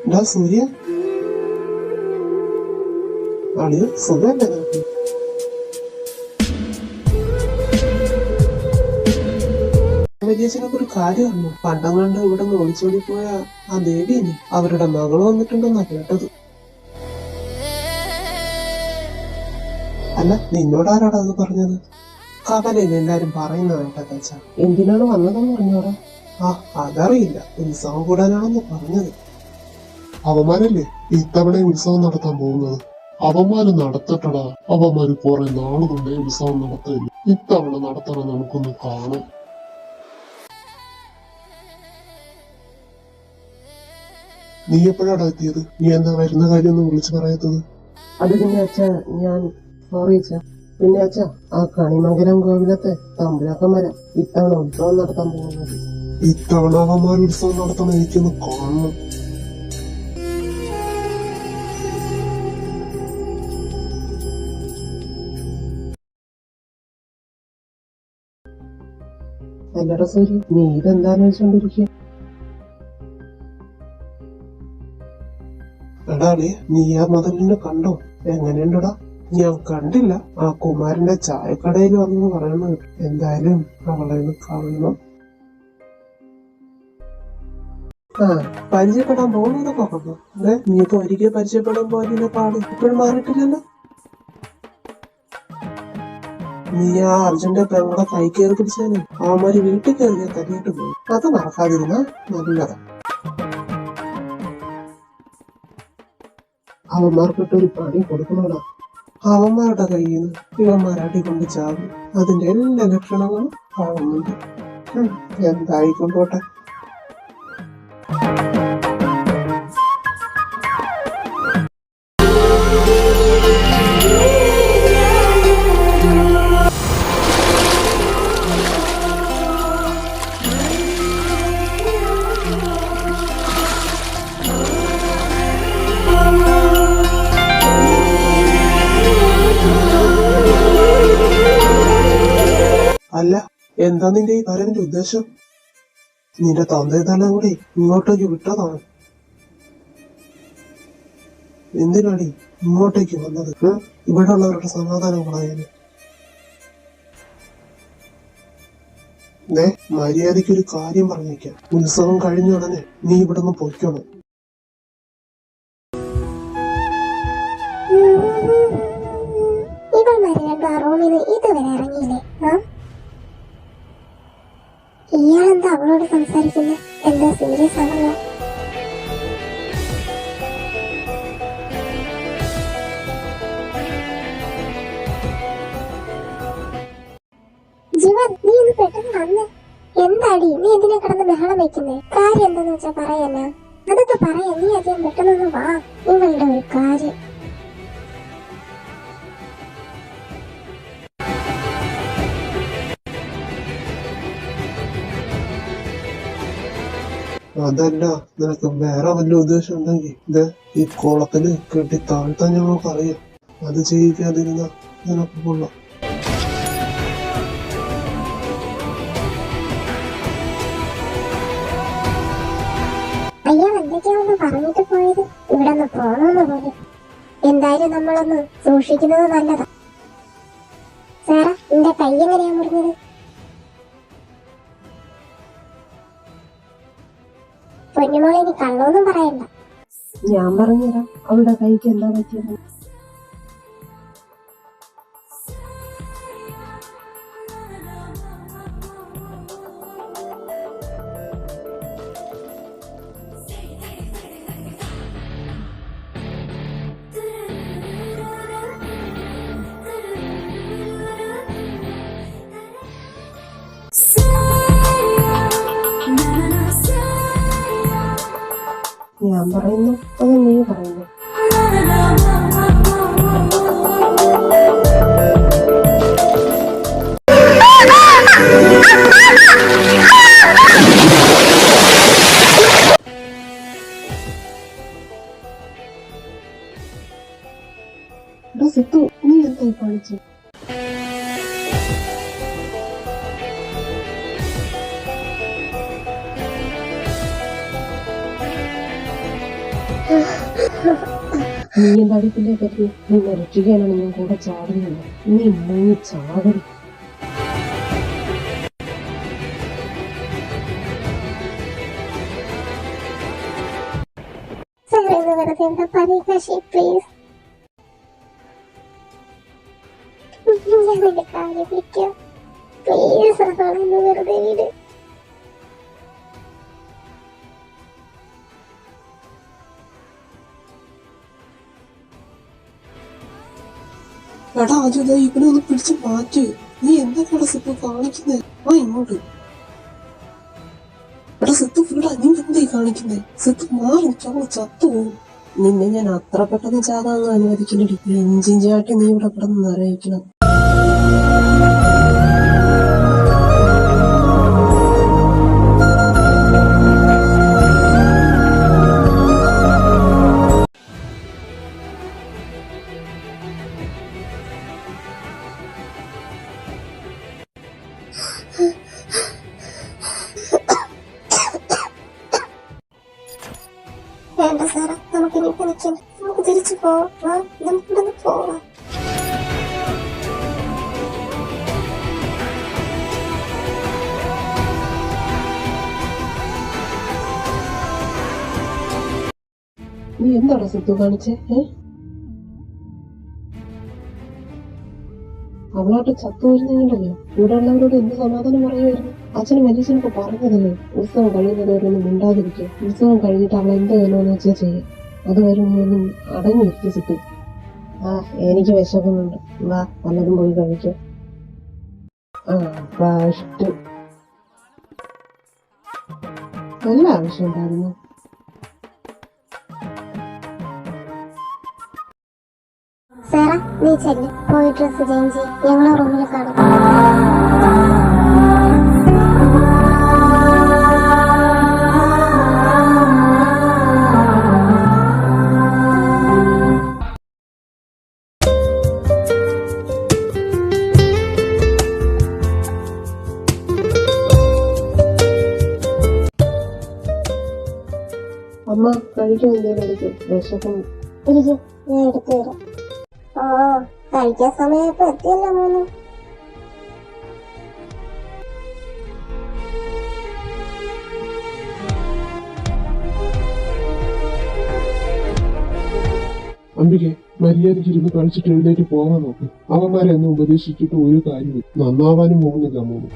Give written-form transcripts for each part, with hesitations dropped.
എന്താ സൂര്യ അളിയ സുഖല്ലേ നിനക്ക്? വലിയച്ഛനൊക്കെ ഒരു കാര്യം അറിഞ്ഞു. പണ്ടങ്ങാണ്ട് ഇവിടെ നിന്ന് ഒളിച്ചോടി പോയ ആ ദേവിയില്ലേ, അവരുടെ മകള് വന്നിട്ടുണ്ടെന്നാ കേട്ടത്. അല്ല, നിന്നോടാരാടാ അത് പറഞ്ഞത്? കവലയിൽ എല്ലാരും പറയുന്ന കേട്ടച്ച. എന്തിനാണ് വന്നതെന്ന് പറഞ്ഞോടാ? ആ അതറിയില്ല, ഉത്സവം കൂടാനാണെന്ന് പറഞ്ഞത്. അവന്മാരല്ലേ ഇത്തവണ ഉത്സവം നടത്താൻ പോകുന്നത്? അവന്മാര് നടത്തട്ടടാ. അവന്മാര് കുറെ നാളുകൊണ്ടേ ഉത്സവം നടത്തില്ല. ഇത്തവണ നടത്തണം, നമുക്കൊന്ന് കാണാം. നീ എപ്പോഴാടാ എത്തിയത്? നീ എന്താ വരുന്ന കാര്യമൊന്നും വിളിച്ചു പറയാത്തത്? അത് പിന്നെ അച്ഛാ, ഞാൻ സോറി അച്ഛാ. പിന്നെ അച്ഛാ, ആ കണിമംഗലം കോവിലത്തെ തമ്പുരാക്കന്മാരാ ഇത്തവണ ഉത്സവം നടത്താൻ പോകുന്നത്. ഇത്തവണ അവന്മാർ ഉത്സവം നടത്തണം, എനിക്കൊന്ന് കാണണം. അല്ലടാ സൂര്യ, നീ ഇതെന്താലോചിച്ചോണ്ടിരിക്കുക? എടാളേ, നീ ആ മതിലിനെ കണ്ടോ? എങ്ങനെയുണ്ടടാ? ഞാൻ കണ്ടില്ല. ആ കുമാരന്റെ ചായക്കടയിൽ വന്നു പറയണ. എന്തായാലും അവളെ കാണണം. ആ പരിചയപ്പെടാൻ പോകുന്നതൊക്കെ കണ്ടോ? നീ ഇപ്പൊ ഒരിക്കൽ പരിചയപ്പെടാൻ പോയതിന്റെ പാട് ഇപ്പോഴും മാറിയിട്ടില്ലല്ലോ. നീ ആ അർജുന്റെ പെങ്ങളെ കൈ കയറി പിടിച്ചാലും അവന്മാര് വീട്ടിൽ കയറിയാൽ തല്ലിയിട്ട് പോയി. അത് മറക്കാതിരുന്ന നല്ലതാ. അവന്മാർക്കിട്ടൊരു പണി കൊടുക്കണോടാ. അവന്മാരുടെ കയ്യിൽ നിന്ന് ഇവന്മാരടി കൊണ്ട് ചാകും. അതിന്റെ എല്ലാ ലക്ഷണങ്ങളും കാണുന്നുണ്ട്. എന്തായിക്കൊണ്ടോട്ടെ. അല്ല, എന്താ നിന്റെ ഈ വരവിന്റെ ഉദ്ദേശം? നിന്റെ തന്തയെല്ലാം കൂടി ഇങ്ങോട്ടേക്ക് വിട്ടതാണ്. എന്തിനാടി ഇങ്ങോട്ടേക്ക് വന്നത്? ഇവിടെ ഉള്ളവരുടെ സമാധാനം കളയാന്. മര്യാദയ്ക്കൊരു കാര്യം പറഞ്ഞേക്കാം. ഉത്സവം കഴിഞ്ഞ ഉടനെ നീ ഇവിടെ നിന്ന് പൊയ്ക്കണം. ഇതുവരെ ഇറങ്ങിയില്ലേ? ഇയാളെന്താ അവളോട് സംസാരിക്കുന്നത്? എന്താ സീരിയസ് ആണല്ലോ? ജീവൻ, നീ ഒന്ന് പെട്ടെന്ന് വന്ന്. എന്താടി നീ എന്തിനാ കിടന്ന് ബഹളം വെക്കുന്നേ? കാര്യം എന്താന്ന് വെച്ചാ പറയല്ല. അതൊക്കെ പറയാ. നീ അധികം പെട്ടെന്നൊന്ന് വാ. നിങ്ങളുടെ ഒരു കാര്യം. അതല്ല, നിനക്ക് വേറെ വല്ല ഉദ്ദേശം ഉണ്ടെങ്കിൽ ഈ കുളത്തില് കെട്ടി താഴ്ത്താൻ ഞങ്ങൾക്ക് അറിയാം. അത് ചെയ്യിക്കാതിരുന്ന നിനക്ക് കൊള്ളാം. അയാൾ എന്തൊക്കെയാണെന്ന് പറഞ്ഞിട്ട് പോയത്? ഇവിടെ ഒന്ന് പോണോന്ന് പോലും. എന്തായാലും നമ്മളൊന്ന് സൂക്ഷിക്കുന്നത് നല്ലതാ. സാറാ, നിന്റെ കൈ എങ്ങനെയാ മുറിഞ്ഞത്? പൊന്നുമോളെ, നീ കള്ളൊന്നും പറയണ്ട. ഞാൻ പറഞ്ഞുതരാം അവളുടെ കൈക്ക് എന്താ പറ്റിയത്. ഞാൻ പറയുന്നു അത് നീ പറയുന്നു. സിത്തു, നീ എന്തായി കാണിച്ചു? നീ എന്താടി പിന്നെ പറ്റി? നിന്നെ രക്ഷിക്കാനാണ് ഞാൻ കൂടെ ചാടുന്നത്. നീ മുങ്ങി ചാകടി. സാറേ ഒന്ന് വെറുതെ എന്താ പരീക്ഷ പ്ലീസ്. ഞാൻ നിന്റെ കാര്യം പിടിക്കാം പ്ലീസ്. അതാണെന്ന് വെറുതെ വീട്. എടാ അത് ഇവനെ ഒന്ന് പിടിച്ച് മാറ്റ്. നീ എന്തൊക്കെയാണ് സിപ്പ് കാണിക്കുന്നേ? ആ ഇങ്ങോട്ട്. എടാ സിത്ത് വിടാ, നീ എന്തായി കാണിക്കുന്നേ? സിത്ത് മാറി അവള് ചത്തുപോകും. നിന്നെ ഞാൻ അത്ര പെട്ടെന്ന് ചാകാന്ന് അനുവദിക്കില്ലടി. ഇഞ്ചിഞ്ചാട്ടി നീ ഇവിടെ കിടന്ന് നിറയിക്കണം. വേണ്ട സാറേ, നമുക്കിനി നിൽക്കാം. നമുക്ക് തിരിച്ചു പോവാം. നമുക്കിവിടെ പോവാം. നീ എന്താടാ സിദ്ധു കാണിച്ചേ? അവളോട്ട് ചത്തു വരുന്നുണ്ടല്ലോ. ഇവിടെ ഉള്ളവരോട് എന്ത് സമാധാനം പറയുമായിരുന്നു? അച്ഛനും വലിയച്ഛനൊക്കെ പറഞ്ഞതല്ലേ ഉത്സവം കഴിയുന്നവരൊന്നും മിണ്ടാതിരിക്കുക. ഉത്സവം കഴിഞ്ഞിട്ട് അവൾ എന്ത് വേണമെന്ന് വെച്ചാൽ ചെയ്യാം. അതുവരെ നീ ഒന്നും അടങ്ങിയിരിക്കും സിദ്ധു. എനിക്ക് വിശക്കുന്നുണ്ട്. വാ, വല്ലതും പോയി കഴിക്കാം. ഫസ്റ്റ് നല്ല ആവശ്യം ഉണ്ടായിരുന്നു. സാറാ നീ ചെല്ല്, പോയി ഡ്രസ് ചേഞ്ച് ചെയ്യും. ഞങ്ങളെ റൂമിൽ കാണും. അമ്മ കഴിക്കാൻ എന്തെങ്കിലും എടുക്കും, വിശക്കും. ഇരിക്കും, ഞാൻ എടുത്തു തരാം. ഓ കഴിക്കാൻ സമയപ്പോ എത്തിയല്ലോ മൂന്ന്. അംബികെ, മര്യാദയ്ക്ക് ഇരുന്ന് കഴിച്ചിട്ട് എഴുന്നേറ്റ് പോകാൻ നോക്ക്. അവന്മാരെ ഒന്ന് ഉപദേശിച്ചിട്ട് ഒരു കാര്യം നന്നാവാനും പോകുന്നില്ല മൂന്ന്.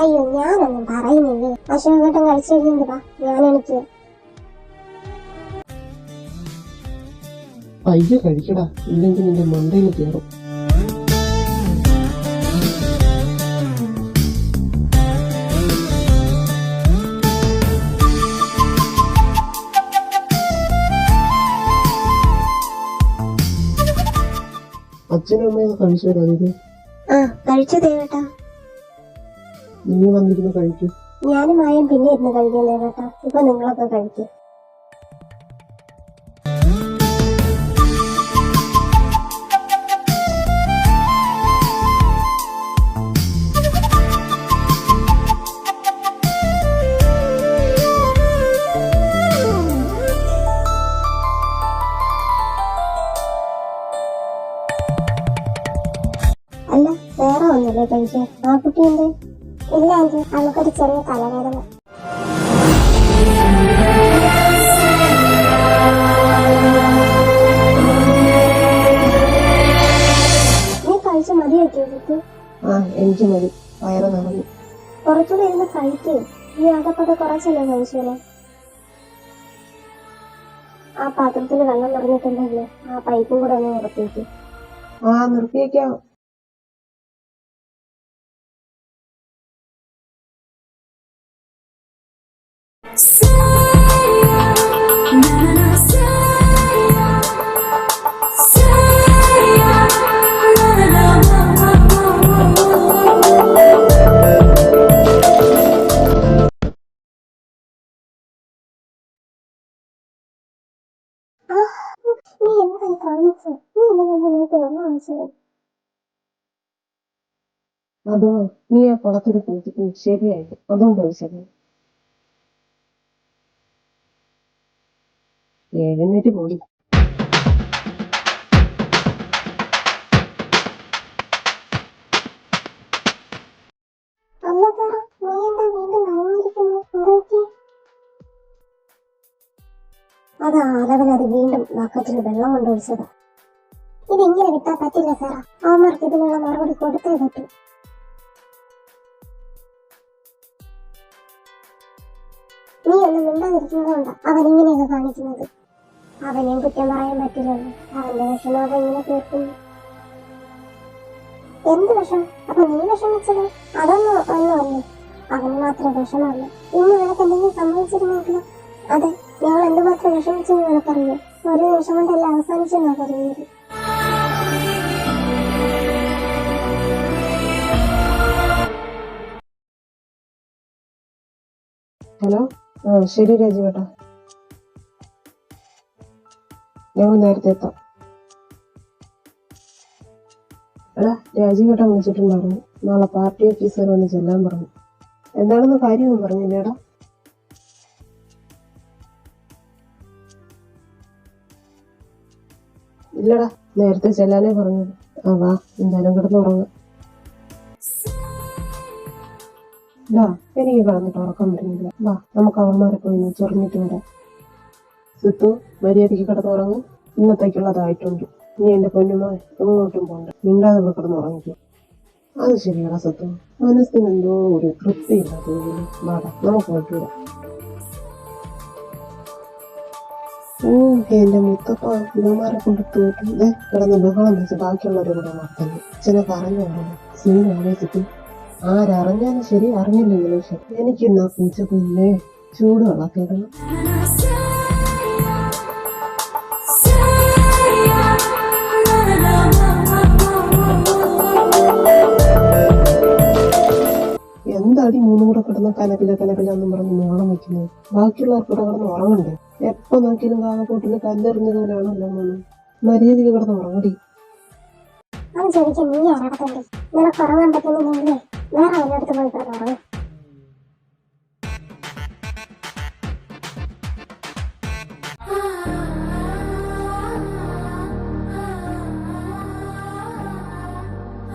അയ്യോ ഞാനൊന്നും പറയുന്നില്ലേ. അശോകേട്ടൻ കഴിച്ചു കഴിഞ്ഞാ ഞാൻ എനിക്ക് പയ്യെ കഴിക്കടാ, ഇല്ലെങ്കിൽ നിന്റെ മണ്ടയിൽ കയറും. അച്ഛനും അമ്മയൊക്കെ കഴിച്ചു തരാതെ. കഴിച്ചു ദേവേട്ടാ. നീ വന്നിരുന്ന് കഴിക്കും. ഞാനും മായം പിന്നെ ഇരുന്ന് കഴിക്കാൻ ദേവേട്ടാ. ഇപ്പൊ നിങ്ങളൊക്കെ കഴിക്കും. അല്ല വേറെ ഒന്നുമില്ലേ കഴിക്കാൻ? ആ കുട്ടിയുണ്ട്. ഇല്ല ആന്റി, അവൾക്കൊരു ചെറിയ തലവേദന. നീ കഴിച്ച് മതിയാക്കിയോ കുട്ടി? എനിക്ക് മതി, വയറ് നിറഞ്ഞു. കുറച്ചുകൂടെ ഇരുന്ന് കഴിക്കേ. നീ അകപ്പത് കുറച്ചല്ലേ കഴിച്ചോളൂ. ആ പാത്രത്തിൽ വെള്ളം നിറഞ്ഞിട്ടുണ്ടല്ലേ, ആ പൈപ്പും കൂടെ ഒന്ന് നിർത്തിയേക്ക്. നിർത്തിയേക്കാം. നീ എന്തായി കാണിച്ചു? നീ എന്നെ കാണിച്ചത്? അതോ നീ ആ കുളത്തിൽ കുളിച്ചിട്ട് ശരിയായിട്ട് അതും ചോദിച്ചത്. എഴുന്നേറ്റ് പോയി. അല്ല സാറ, നീ എന്താ വീണ്ടും നനഞ്ഞിരിക്കുന്നു? എന്താ പറ്റി? അത് ആരവനത് വീണ്ടും ബക്കറ്റിൽ വെള്ളം കൊണ്ടൊഴിച്ചതാ. ഇതിങ്ങനെ വിട്ടാൽ പറ്റില്ല സാറ. അവന്മാർക്ക് ഇതിനുള്ള മറുപടി കൊടുത്തേ പറ്റൂ. നീ ഒന്നും മിണ്ടാതിരിക്കുന്നതുകൊണ്ടാ അവൻ ഇങ്ങനെയൊക്കെ കാണിക്കുന്നത്. അവനെയും കുറ്റം പറയാൻ പറ്റില്ലല്ലോ. അവന്റെ വിഷമം അവൻ ഇങ്ങനെ തീർക്കുന്നു. എന്ത് വിഷം? അപ്പൊ നീ വിഷമിച്ചത്? അതൊന്നും ഒന്നുമല്ലേ. അവന് മാത്രം വിഷമല്ല. ഇന്ന് നിനക്ക് എന്തെങ്കിലും സംഭവിച്ചിരുന്നെങ്കിലോ? അതെ, ഞങ്ങൾ എന്തുമാത്രം വിഷമിച്ചെന്ന് നിനക്കറിയോ? ഒരു നിമിഷം കൊണ്ടെല്ലാം അവസാനിച്ചെന്നാ കരുതിയത്. ഹലോ, ശരി രാജുവേട്ടാ, ഞങ്ങൾ നേരത്തെ എത്താം. എടാ, രാജുവേട്ടൻ വിളിച്ചിട്ടുണ്ടായിരുന്നു. നാളെ പാർട്ടി ഓഫീസർ വന്ന് ചെല്ലാൻ പറഞ്ഞു. എന്താണെന്ന് കാര്യമൊന്നും പറഞ്ഞില്ലേടാ? ഇല്ലടാ, നേരത്തെ ചെല്ലാനേ പറഞ്ഞത്. ആ വാ, എന്തായാലും കിടന്നുറങ്ങാം. എനിക്ക് കിടന്നിട്ട് ഉറക്കം വരുന്നില്ല. വാ, നമുക്ക് അവന്മാരെ പോയി ചൊറിഞ്ഞിട്ട് വരാം. സിത്തു, മര്യാദയ്ക്ക് കിടന്നുറങ്ങും. ഇന്നത്തേക്കുള്ളതായിട്ടുണ്ട്. നീ എന്റെ പൊന്നുമോ എങ്ങോട്ടും പോണ്ട. മിണ്ടാതെ കിടന്നുറങ്ങിക്കും. അത് ശരിയാടാ സിത്തു, മനസ്സിനെന്തോ ഒരു തൃപ്തിയില്ലാത്ത. വാടാ, നമുക്ക് പോയിട്ട് വരാം. എന്റെ മുത്തപ്പ ഇവന്മാരെ കൊണ്ട് തോറ്റും കിടന്ന് ബഹളം വെച്ച് ബാക്കിയുള്ളവരെ കൂടെ നടത്തുന്നു. അച്ഛനെ പറഞ്ഞു സീനാണേ സിത്തു. ആരറിഞ്ഞാലും ശരി, അറിഞ്ഞില്ലെങ്കിലും ശരി, എനിക്കിന്നാ പൂച്ച കുഞ്ഞെ ചൂട് വെള്ളത്തിടണം. എന്താടി മൂന്നും കൂടെ കിടന്ന കലപിലെന്നും പറഞ്ഞ് നോളം വെക്കുന്നത്? ബാക്കിയുള്ളവർക്ക് കൂടെ കിടന്ന് ഉറങ്ങണ്ടേ? എപ്പോ നോക്കിയാലും കാകപ്പോട്ടില് കല്ലെറിഞ്ഞതുപോലെയാണല്ലോ മോന്. മര്യാദയ്ക്ക് കിടന്ന് ഉറങ്ങടി. അത് ചോദിക്കാൻ നീ ആരാടത്തണ്ടി? നിനക്ക് ഉറങ്ങാൻ പറ്റുന്നില്ലെങ്കിലേ വേറെ അവനടുത്ത് പോയി കിടന്നുറങ്ങും.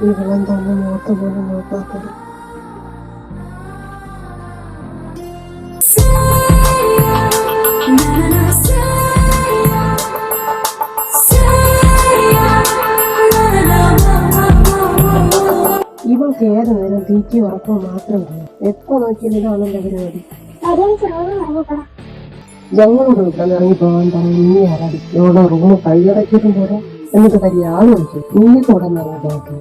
ഇവളെന്താ നോത്ത പോലും നോക്കാത്തത്? ഇവൾക്ക് ഏത് നേരം തീറ്റി ഉറക്കോ മാത്രമല്ല. എപ്പോ നോക്കിയാലും ഇതാണല്ലോ പരിപാടി. ഞങ്ങളോട് ഇവിടെ ഇറങ്ങി പോകാൻ പറഞ്ഞു. നീ ആരാടി? ഇവിടെ റൂം കൈയടക്കിയിട്ടും പോരാ, എന്നിട്ട് വലിയ ആള് വിളിച്ചു. നീ കൂടെ നിറങ്ങി.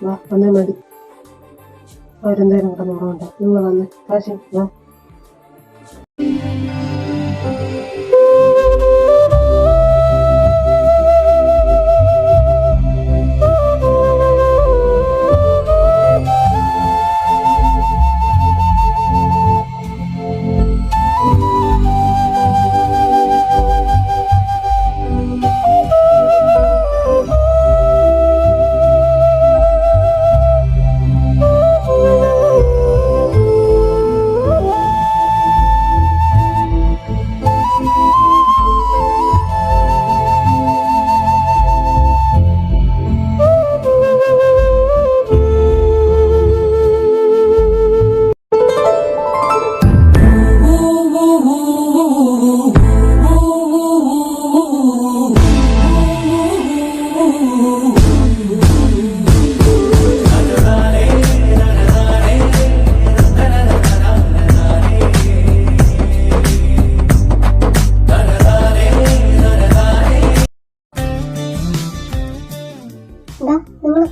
വാ, വന്നേ മതി. അവരെന്തായാലും കൂടെ നോക്കണ്ട. നിങ്ങൾ വന്ന് കാശി വാ.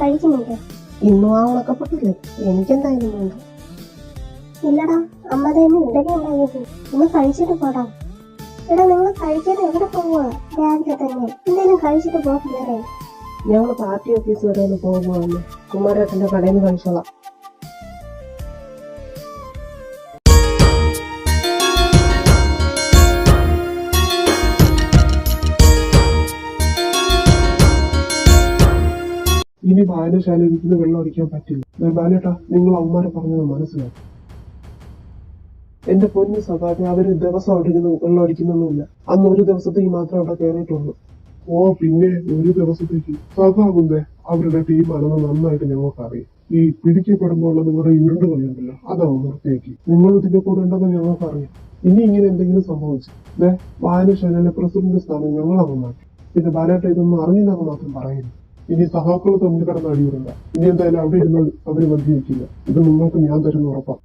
കഴിക്കുന്നുണ്ട്. ഇന്നും ആ ഉണക്കപ്പെട്ടില്ലേ? എനിക്കെന്തായാലും വേണ്ട. ഇല്ലടാ, അമ്മ തന്നെ ഇടലി ഉണ്ടായിരുന്നു. ഒന്ന് കഴിച്ചിട്ട് പോടാ. എടാ, നിങ്ങൾ കഴിക്കാതെ എവിടെ പോവുക? രാവിലെ തന്നെ എന്തെങ്കിലും കഴിച്ചിട്ട് പോകില്ലേ? ഞങ്ങൾ പാർട്ടി ഓഫീസ് വരെ ഒന്ന് പോകുവാന്ന്. കുമാരേട്ടന്റെ കടയിൽ നിന്ന് കഴിച്ചോളാം. വായനശാലയിൽ ഇരുന്ന് വെള്ളം അടിക്കാൻ പറ്റില്ല. ബാലേട്ടാ, നിങ്ങൾ അവന്മാരെ പറഞ്ഞത് മനസ്സിലാക്കി. എന്റെ പൊന്നു സഖാവേ, അവര് ദിവസം അവിടെ ഇരുന്ന് വെള്ളം അടിക്കുന്നൊന്നുമില്ല. അന്ന് ഒരു ദിവസത്തേക്ക് മാത്രമേ അവിടെ കയറിയിട്ടുള്ളൂ. ഓ പിന്നെ ഒരു ദിവസത്തേക്ക് സഖാവുന്നേ അവരുടെ ടീമാണെന്ന് നന്നായിട്ട് ഞങ്ങൾക്കറിയാം. ഈ പിടിക്കപ്പെടുമ്പോൾ നിങ്ങളുടെ ഇരുണ്ട് കളിയുണ്ടല്ലോ, അതാവും നിർത്തിയാക്കി. നിങ്ങൾ ഇതിന്റെ കൂടെ ഉണ്ടെന്ന് ഞങ്ങൾക്കറിയാം. ഇനി ഇങ്ങനെ എന്തെങ്കിലും സംഭവിച്ചു വായനശാലയിലെ പ്രസിഡന്റ് സ്ഥാനം ഞങ്ങളങ്ങ് മാറ്റി. പിന്നെ ബാലേട്ട ഇതൊന്നും അറിഞ്ഞില്ലെന്ന് മാത്രം പറയുന്നു. ഇനി സഹാക്കൾ തമ്മിൽ കിടന്ന് അടിയുണ്ട. ഇനി എന്തായാലും അവിടെ ഇരുന്ന് അവര് മദ്യവെക്കില്ല. ഇത് നിങ്ങൾക്ക് ഞാൻ തരുന്ന ഉറപ്പാണ്.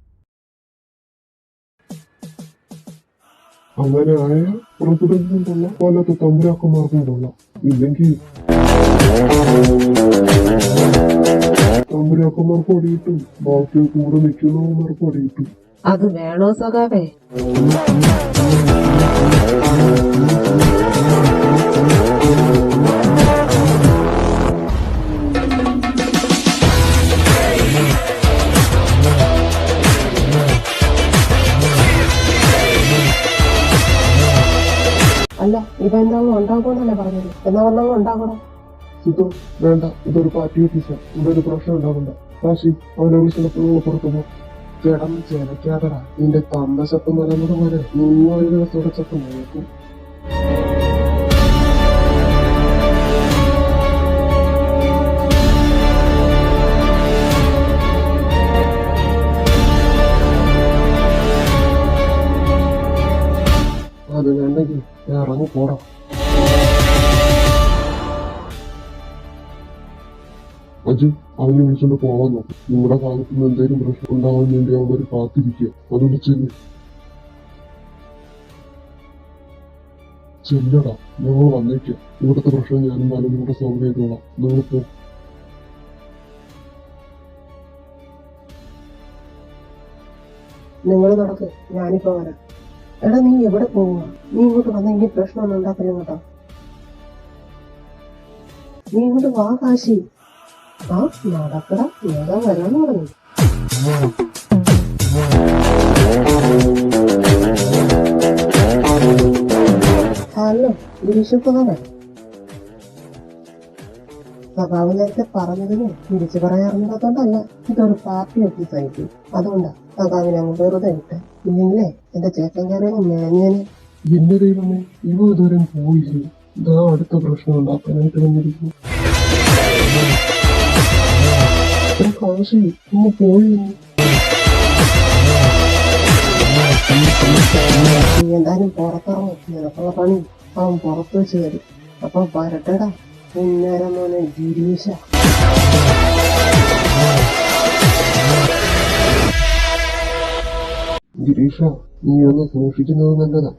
അങ്ങനെ ആയ പ്രസിഡന്റിനും കൊള്ളാം, പോലത്തെ തമ്പുരാക്കന്മാർക്കും കൊള്ളാം. ഇല്ലെങ്കിൽ തമ്പുരാക്കന്മാർക്ക് അടിയിട്ടും ബാക്കി കൂടെ നിൽക്കുന്നവന്മാർക്ക് അടിയിട്ടും. അത് വേണോ സഖാവേ? അല്ല, ഇതെന്താവും ഉണ്ടാകുമെന്നല്ലേ പറഞ്ഞത്? എന്നാ വന്നങ്ങ് ഉണ്ടാകണം. സുധു, വേണ്ട, ഇതൊരു പാർട്ടി ഓഫീസാണ്. ഇവിടെ ഒരു പ്രശ്നം ഉണ്ടാകണ്ട. കാശി, അവനെ വിളിച്ചപ്പോൾ നിങ്ങൾ പുറത്തു പോ. കിടന്ന് ചെലക്കാതടാ. നിന്റെ തന്ത ശബ്ദം പറയുന്നത് പോലെ നിങ്ങൾ ഒരു ദിവസത്തോടെ ശബ്ദം നോക്കും. അത് വേണ്ടെങ്കിൽ ഇറങ്ങി പോടാ. അജു, അവനെ വിളിച്ചോണ്ട് പോവാൻ നോക്കും. നിങ്ങളുടെ ഭാഗത്ത് നിന്ന് എന്തെങ്കിലും പ്രശ്നം ഉണ്ടാവാൻ വേണ്ടി അവന്മാര് കാത്തിരിക്കുക. അതുകൊണ്ട് ചെല്ലടാ, ഞങ്ങൾ വന്നേക്കാം. ഇവിടുത്തെ പ്രശ്നം ഞാനും നാലും കൂടെ സോൾവ് ചെയ്തോളാം. നിങ്ങൾ പോ. നിങ്ങൾ നടക്ക്, ഞാനിപ്പോ വരാം. എടാ, നീ എവിടെ പോവുക? നീ ഇങ്ങോട്ട് വന്ന ഇനി പ്രശ്നമൊന്നും ഉണ്ടാക്കില്ല കേട്ടോ. നീ ഇങ്ങോട്ട് വാ കാശി. ആ നടക്കടാ, നേടാ വരാന്ന് പറഞ്ഞു. ഹലോ, ഗിരീഷപ്പനെ സഖാവ് നേരത്തെ പറഞ്ഞതിന് തിരിച്ചു പറയാറുണ്ടാത്തോണ്ടല്ല. ഇതൊരു പാർട്ടി ഓഫീസായിട്ട്, അതുകൊണ്ടാ സഖാവിനെ അങ്ങ് വെറുതെ വിട്ടെ. ഇല്ലെങ്കിലേ എന്റെ ചേട്ടൻകാരനെ മേഞ്ഞേനെ. എന്റെ ദൈവമേ, ഇവ ഇതുവരെ പോയില്ലേ? ഇതാ അടുത്ത പ്രശ്നം ഉണ്ടാക്കാനായിട്ട് വന്നിരിക്കുന്നു. കാശി, ഇന്ന് പോയി. നീ എന്തായാലും പുറത്തിറങ്ങും. നിനക്കുള്ള പണി അവൻ പുറത്ത് വെച്ച് തരും. അപ്പൊ വരട്ടടാ പുന്നേരം മോനെ ഗിരീശ. ഗിരീഷ, നീ ഒന്ന് സൂക്ഷിക്കുന്നത് നല്ലതാ.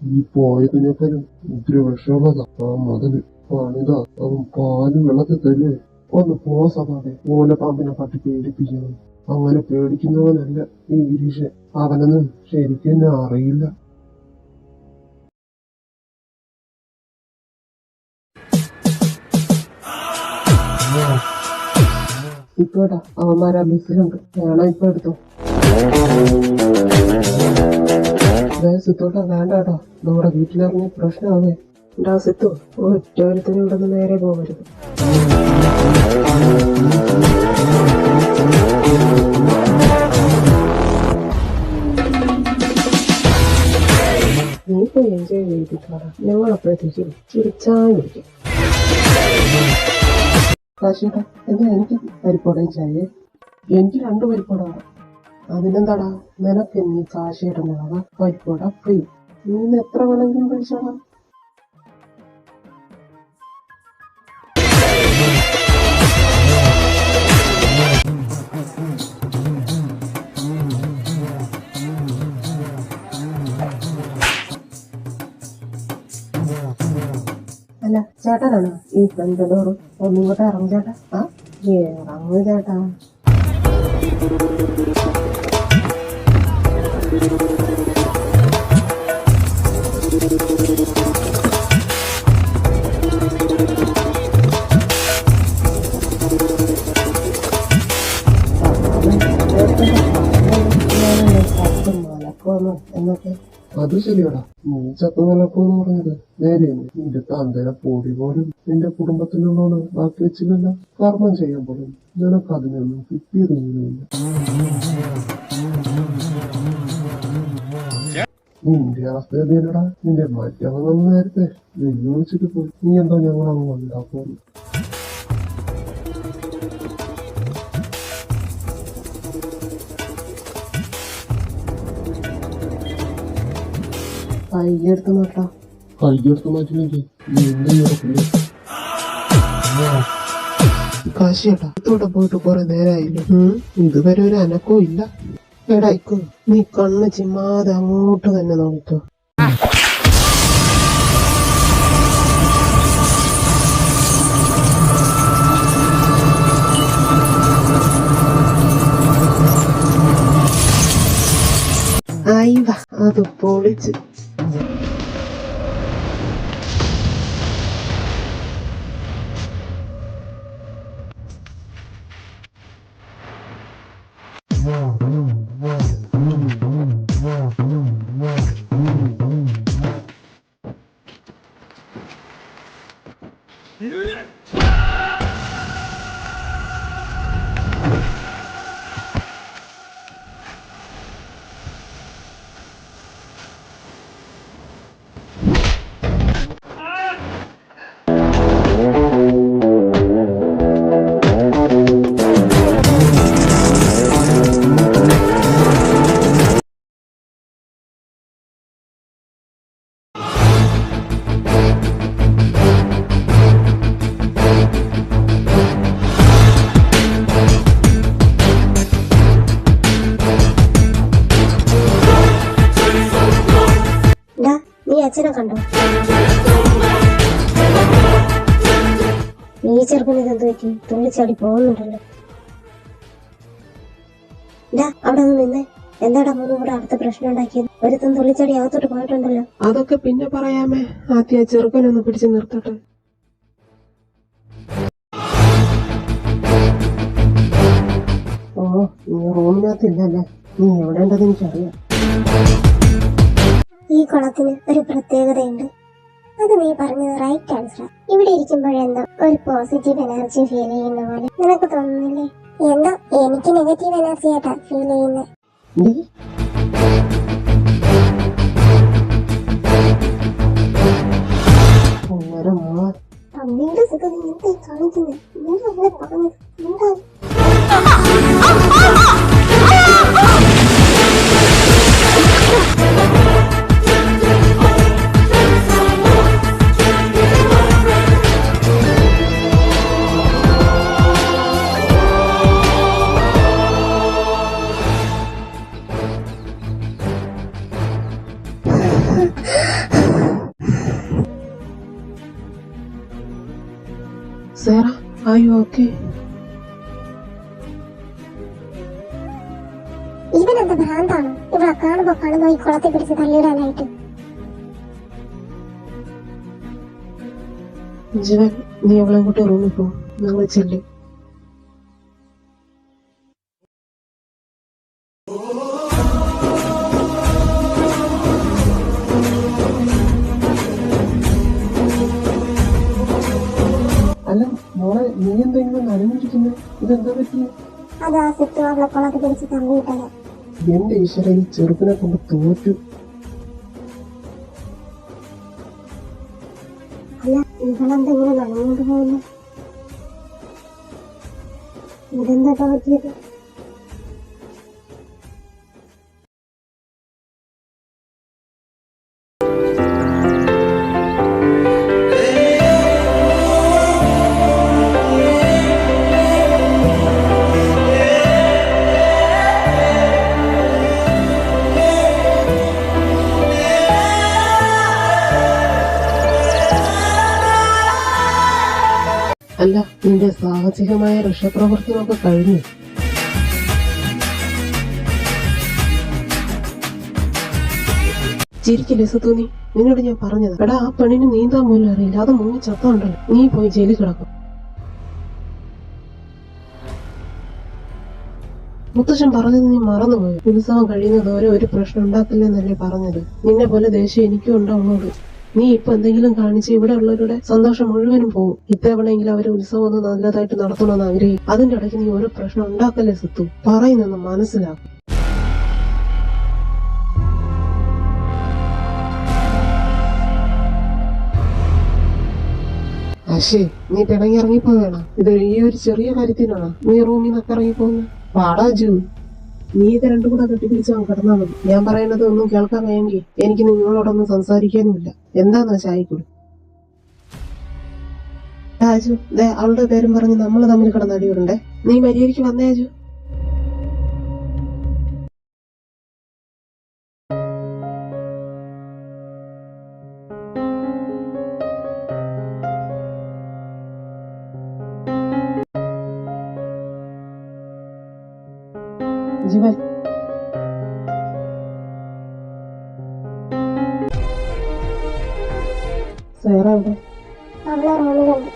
ഈ പോയതിനേക്കാളും ഉഗ്രവിഷമുള്ളതാ ആ മതില്. പണിതാ അവൻ പാല് വെള്ളത്തിൽ തല്ലേ. ഒന്ന് പോ സഭാവേ. ഓലപ്പാമ്പിനെ പറ്റി പേടിപ്പിക്കുന്നു. അങ്ങനെ പേടിക്കുന്നവനല്ല ഈ ഗിരീഷ്. അവനൊന്നും ശരിക്കും എന്നെ അറിയില്ല. ഇപ്പോടാ അവന്മാരാ ബസ്സിലുണ്ട്. വേണം ഇപ്പൊ എടുത്തോ. സിത്തോട്ടാ വേണ്ട കേട്ടോ. നമ്മുടെ വീട്ടിലിറങ്ങി പ്രശ്നമാവേ. ഉണ്ടാ സിത്തു, ഒറ്റൊരുത്തനും ഇവിടെ നിന്ന് നേരെ പോകരുത്. നീ പോയി എൻജോയ് ചെയ്തിട്ടാണ്. ഞങ്ങളപ്പോഴത്തേക്കും ഒരു ചായ കുടിക്കാം. കാശിയേട്ടാ, എന്താ എനിക്ക് പരിപ്പോടയും ചായ? എനിക്ക് 2 പരിപ്പോടാണ്. അതിനെന്താടാ, നിനക്ക് നീ കാശിയേട്ടനാകാം. പരിപ്പോട ഫ്രീ. നീ എത്ര വേണമെങ്കിലും കഴിച്ചോളാം. അല്ല, ചേട്ടനാണോ ഈ ഫ്രണ്ട് ഡോറ്? ഒന്നിങ്ങോട്ട് ഇറങ്ങും ചേട്ടാ. ആ ഇറങ്ങു ചേട്ടാ. മലക്കോന്ന് എന്നൊക്കെ അത് ശരിയാടാ. നീ ചത്തു നിലപ്പോന്ന് പറഞ്ഞത് നേരെയല്ലേ. നിന്റെ തന്തയുടെ പൊടി പോലും നിന്റെ കുടുംബത്തിലുള്ളതാണ് ബാക്കി വെച്ചില്ലല്ല. കർമ്മം ചെയ്യാൻ പോലും നിനക്ക് അതിനൊന്നും കിട്ടിയതൊന്നുമില്ല. നിന്റെ അവസ്ഥ എതിരടാ. നിന്റെ മറ്റവൻ നേരത്തെ വെല്ലുവിളിച്ചിട്ട് പോയി. നീ എന്താ ഞങ്ങളങ്ങ് ഉണ്ടാക്കുന്നു? കൈയെടുത്ത് നോട്ടാ. കൈയെടുത്ത് മാറ്റില്ലെങ്കിൽ നീ എന്നെ ഉറപ്പില്ല. കാശിയേട്ടാ, ഇതോടെ പോയിട്ട് കുറെ നേരമായില്ലേ? ഇതുവരെ ഒരു അനക്കവും ഇല്ല. എടായിക്കോ, നീ കണ്ണ് ചിമ്മാതെ അങ്ങോട്ട് തന്നെ നോക്കോ. അയ്യ, അത് പൊളിച്ച്. നീ അച്ഛനെ കണ്ടോ? ഈ ചെറുക്കന് ഇതെന്ത് പറ്റി? തുള്ളിച്ചാടി പോകുന്നുണ്ടല്ലോ. അവിടെ നിന്ന് നിന്നേ. എന്താടാ മൂന്നും കൂടെ അടുത്ത പ്രശ്നം ഉണ്ടാക്കിയത്? ഒരുത്തും തുള്ളിച്ചാടി അകത്തോട്ട് പോയിട്ടുണ്ടല്ലോ. അതൊക്കെ പിന്നെ പറയാമേ. ആദ്യം ആ ചെറുക്കനൊന്ന് പിടിച്ചു നിർത്തട്ടെ. ഓ, നീ റൂമിനകത്തില്ലല്ലേ? നീ എവിടെയുണ്ടെന്ന് എനിക്കറിയാം. ഈ കുളത്തിന് ഒരു പ്രത്യേകതയുണ്ട്. അത് നീ പറഞ്ഞത് റൈറ്റ് ആൻസർ. ഇവിടെ ഇരിക്കുമ്പോഴെന്തോ ഒരു പോസിറ്റീവ് എനർജി ഫീൽ ചെയ്യുന്ന പോലെ നിനക്ക് തോന്നുന്നില്ലേ? എന്തോ എനിക്ക് നെഗറ്റീവ് എനർജി ആയിട്ടാ ഫീൽ ചെയ്യുന്നത്. അമ്മയുടെ സുഖം എന്താ കാണിക്കുന്നത്? നീ അവളെ പറഞ്ഞു എന്താ? Sarah, are you okay? ഇവനെന്താ ഭ്രാന്താണ്? ഇവിടെ കാണുമ്പോ ഈ കുളത്തെ പിടിച്ച് തള്ളിയിടാനായിട്ട്. ജീവൻ, നീ അവളെ കൂട്ടി റൂമിൽ പോ. ഞങ്ങൾ ചെല്ലും. അല്ല മോളെ, നീ എന്തെങ്കിലും നനഞ്ഞിരിക്കുന്നു? ഇതെന്താ പറ്റി? അത് ആ സിറ്റു അവളെ കുളത്തെ പിടിച്ച് തള്ളിയിട്ടത്. എന്റെ ഈശ്വര, ഈ ചെറുപ്പിനെ കൊണ്ട് തോറ്റു. അല്ല, ഇവളെന്തെങ്കിലും നനഞ്ഞോണ്ട് പോകുന്നു? ഇതെന്താ പറ്റിയത്? അല്ല, നിന്റെ സാഹസികമായ രക്ഷാപ്രവർത്തനമൊക്കെ കഴിഞ്ഞു. ചിരിക്കില്ലേ സുത്തൂനി? നിന്നോട് ഞാൻ പറഞ്ഞത്, എടാ ആ പെണ്ണിന് നീന്താൻ പോലും അറിയില്ല. അത് മുങ്ങി ചത്തോണ്ടല്ലോ. നീ പോയി ജയിലിൽ കിടക്കും. മുത്തശ്ശൻ പറഞ്ഞത് നീ മറന്നുപോയി. ഉത്സവം കഴിയുന്നതോരെ ഒരു പ്രശ്നം ഉണ്ടാക്കില്ലെന്നല്ലേ പറഞ്ഞത്. നിന്നെ പോലെ ദേഷ്യം എനിക്കും ഉണ്ടാവുള്ളൂ. നീ ഇപ്പൊ എന്തെങ്കിലും കാണിച്ച് ഇവിടെ ഉള്ളവരുടെ സന്തോഷം മുഴുവനും പോകും. ഇത്തവണയെങ്കിലും അവര് ഉത്സവം ഒന്ന് നല്ലതായിട്ട് നടത്തണമെന്ന് ആഗ്രഹിക്കും. അതിന്റെ ഇടയ്ക്ക് നീ ഒരു പ്രശ്നം ഉണ്ടാക്കല്ലേ സിത്തു. പറയുന്നെന്ന് മനസ്സിലാക്കും. അശേ, നീ പിണങ്ങി ഇറങ്ങിപ്പോവേണ. ഇത് ഈ ഒരു ചെറിയ കാര്യത്തിനാണ് നീ റൂമിൽ നിന്നൊക്കെ ഇറങ്ങിപ്പോകുന്നത്. പാടാ ജൂ, നീ ഇത് രണ്ടും കൂടെ കെട്ടിപ്പിടിച്ച് കിടന്നാൽ മതി. ഞാൻ പറയുന്നത് ഒന്നും കേൾക്കാൻ വയ്യെങ്കിൽ എനിക്ക് നിങ്ങളോടൊന്നും സംസാരിക്കാനുമില്ല. എന്താന്നാ ചായക്കൂടി രാജു. അവളുടെ പേരും പറഞ്ഞ് നമ്മൾ തമ്മിൽ കിടന്ന് അടിയുണ്ടേ. നീ മര്യാദയ്ക്ക് വന്നേ രാജു. ജീവൻ സേറ അവിടെ അവളെ റൂമിലുണ്ട്.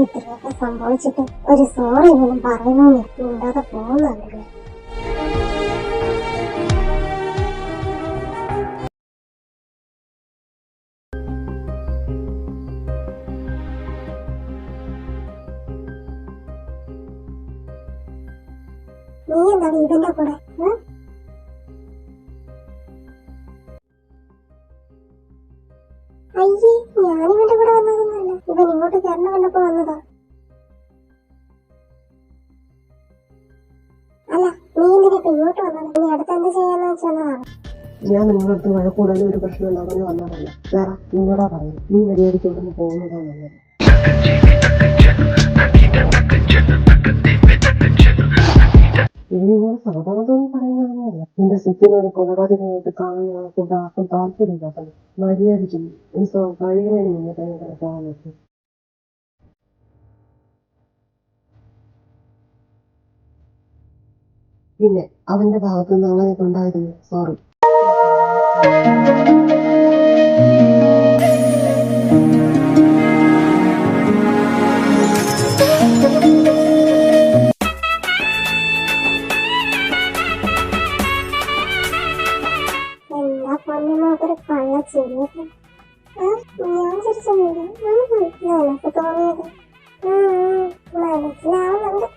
ഇത്രയൊക്കെ സംഭവിച്ചിട്ട് ഒരു സോറി പോലും പറയുന്നോന്ന് മിണ്ടാതെ പോകുന്നുണ്ടല്ലേ. നീ എന്താണ് ഇതിന്റെ കൂടെ? അയ്യേ, ഞാനിവന്റെ കൂടെ വന്നതൊന്നുമല്ല. ഇവൻ ഇങ്ങോട്ട് കയറുന്ന കണ്ടപ്പോ വന്നതാ. അല്ല, നീ എന്തിനാ ഇപ്പൊ ഇങ്ങോട്ട് വന്നത്? നീ അടുത്ത് എന്ത് ചെയ്യാന്ന് വെച്ചതാണ്. ഞാൻ നിങ്ങളടുത്ത് വഴക്കൂടാനും ഒരു പ്രശ്നം ഉണ്ടാകുന്നു വന്നതല്ല. വേറെ നിങ്ങളാ പറയുന്നത്. നീ മര്യാദയ്ക്ക് ഇവിടുന്ന് പോകുന്നതാ നല്ലത്. ഇവനിങ്ങനെ സാധാരണ പറയുന്നതല്ല. നിന്റെ സിറ്റിനൊരു കൊലപാതകമായിട്ട് കാണുന്ന ആർക്കും താല്പര്യമില്ലാത്തത്. മര്യാദയ്ക്ക് ഉത്സവം കഴിയുന്നതിന് മുന്നേ തന്നെ കിടക്കാൻ പറ്റും. പിന്നെ അവന്റെ ഭാഗത്തുനിന്ന് അങ്ങനെയൊക്കെ ഉണ്ടായിരുന്നു. സോറി. എന്താ പൊന്നിനോട്ടൊരു കള്ള ചിരിയൊക്കെ. ഞാൻ ചിരിച്ചൊന്നുമില്ല. നിനക്ക് തോന്നിയത് മനസ്സിലാവുന്നുണ്ട്.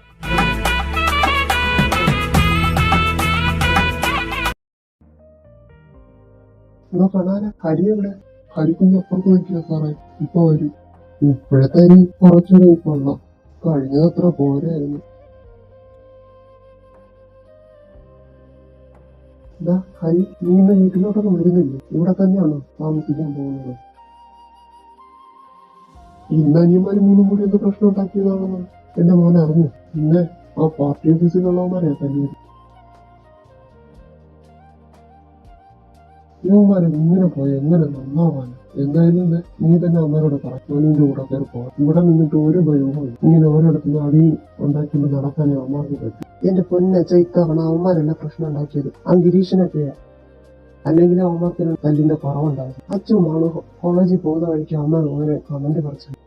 ഇവിടെ കാണാന ഹരി എവിടെ? ഹരിക്കുഞ്ഞ് അപ്പുറത്ത് നിൽക്കുക സാറേ. ഇപ്പൊ വരും. ഇപ്പോഴത്തെ അരി കുറച്ചുകൂടെ കൊള്ളാം. കഴിഞ്ഞതത്ര പോരായിരുന്നു. ഹരി, നീ ഇന്ന് വീട്ടിലോട്ടൊക്കെ വരുന്നില്ലേ? ഇവിടെ തന്നെയാണോ താമസിക്കാൻ പോകുന്നത്? ഇന്ന് അനിയന്മാര് മൂന്നും കൂടി എന്ത് പ്രശ്നം ഉണ്ടാക്കിയതാണെന്ന് എന്റെ മോൻ അറിഞ്ഞു. പിന്നെ ആ പാർട്ടി ഓഫീസിലുള്ളവന്മാരെയാ തല്ലിയത്. ഇവന്മാരെ ഇങ്ങനെ പോയി എങ്ങനെ നന്നാവാൻ? എന്തായാലും നീ തന്നെ അമ്മയോട് പറ, മോനിന്റെ കൂടെ കയറി പോകാം. ഇവിടെ നിന്നിട്ട് ഒരു ഭയവും ഇങ്ങനെ ഓരോടത്തുനിന്ന് അടിയും ഉണ്ടാക്കിക്കൊണ്ട് നടക്കാനേ അവന്മാർക്ക് പറ്റും. എന്റെ പൊന്നച്ച, ഇത്തവണ അവന്മാരല്ല പ്രശ്നം ഉണ്ടാക്കിയത്. ആ ഗിരീഷനൊക്കെയാ. അല്ലെങ്കിൽ അവന്മാർക്ക് തല്ലിന്റെ കുറവുണ്ടാകും. അച്ഛനുമാണ് കോളേജിൽ പോകുന്ന വഴിക്ക് അമ്മ ഓരോ കമന്റ് പറിച്ചത്.